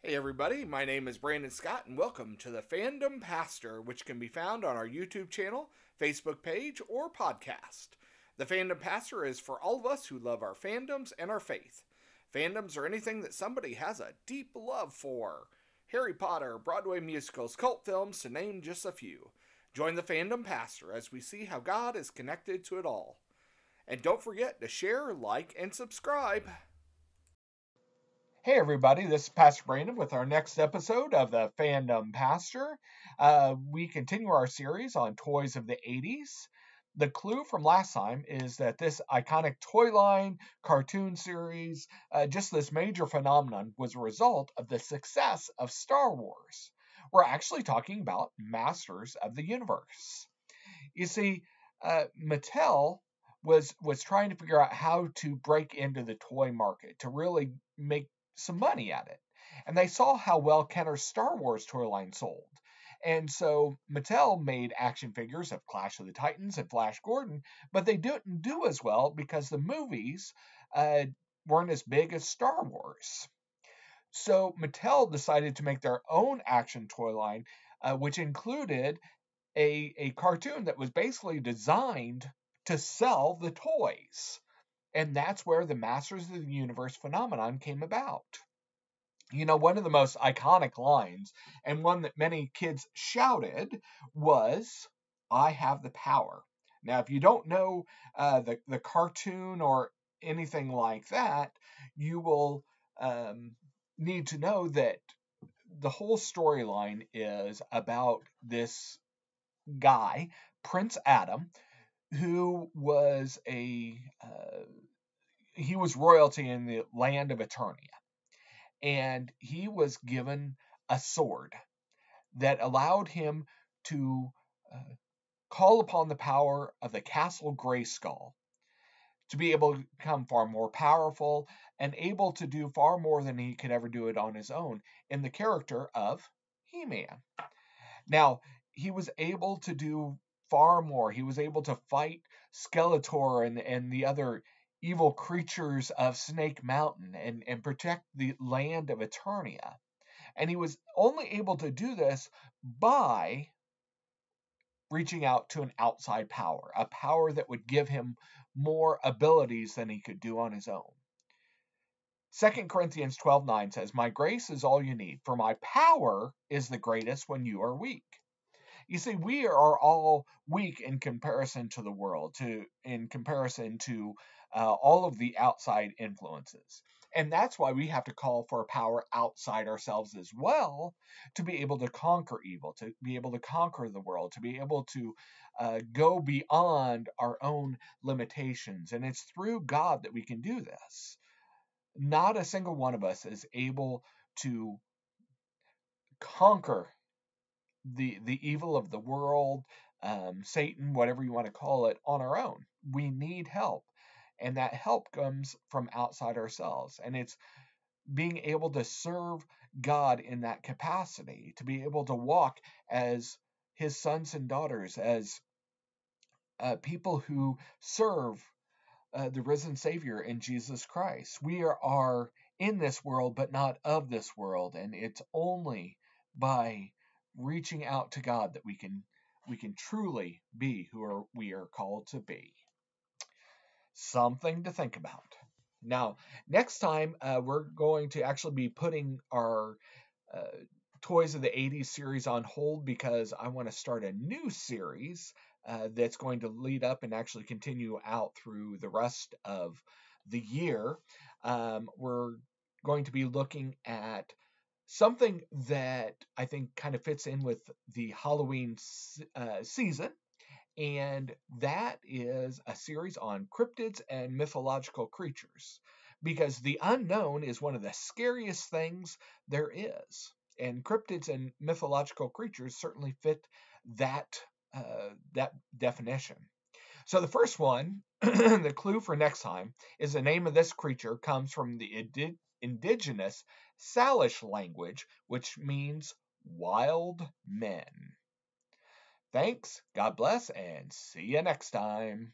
Hey everybody, my name is Brandon Scott and welcome to the Fandom Pastor, which can be found on our YouTube channel, Facebook page, or podcast. The Fandom Pastor is for all of us who love our fandoms and our faith. Fandoms are anything that somebody has a deep love for. Harry Potter, Broadway musicals, cult films, to name just a few. Join the Fandom Pastor as we see how God is connected to it all. And don't forget to share, like, and subscribe. Hey everybody, this is Pastor Brandon with our next episode of the Fandom Pastor. We continue our series on toys of the 80s. The clue from last time is that this iconic toy line, cartoon series, just this major phenomenon was a result of the success of Star Wars. We're actually talking about Masters of the Universe. You see, Mattel was trying to figure out how to break into the toy market to really make some money at it. And they saw how well Kenner's Star Wars toy line sold. And so Mattel made action figures of Clash of the Titans and Flash Gordon, but they didn't do as well because the movies weren't as big as Star Wars. So Mattel decided to make their own action toy line, which included a cartoon that was basically designed to sell the toys. And that's where the Masters of the Universe phenomenon came about. You know, one of the most iconic lines, and one that many kids shouted, was, "I have the power." Now, if you don't know the cartoon or anything like that, you will need to know that the whole storyline is about this guy, Prince Adam, who was he was royalty in the land of Eternia, and he was given a sword that allowed him to call upon the power of the Castle Grayskull to be able to become far more powerful and able to do far more than he could ever do it on his own in the character of He-Man. Now, he was able to do far more. He was able to fight Skeletor and the other evil creatures of Snake Mountain and protect the land of Eternia. And he was only able to do this by reaching out to an outside power, a power that would give him more abilities than he could do on his own. 2 Corinthians 12:9 says, "My grace is all you need, for my power is the greatest when you are weak." You see, we are all weak in comparison to the world, in comparison to all of the outside influences. And that's why we have to call for a power outside ourselves as well to be able to conquer evil, to be able to conquer the world, to be able to go beyond our own limitations. And it's through God that we can do this. Not a single one of us is able to conquer the evil of the world, Satan, whatever you want to call it, on our own. We need help. And that help comes from outside ourselves. And it's being able to serve God in that capacity, to be able to walk as his sons and daughters, as people who serve the risen Savior in Jesus Christ. We are in this world, but not of this world. And it's only by reaching out to God that we can truly be who we are called to be. Something to think about. Now, next time we're going to actually be putting our Toys of the 80s series on hold because I want to start a new series that's going to lead up and actually continue out through the rest of the year. We're going to be looking at something that I think kind of fits in with the Halloween season, and that is a series on cryptids and mythological creatures, because the unknown is one of the scariest things there is, and cryptids and mythological creatures certainly fit that definition. So the first one, the clue for next time, is the name of this creature comes from the indigenous Salish language, which means wild men. Thanks, God bless, and see you next time.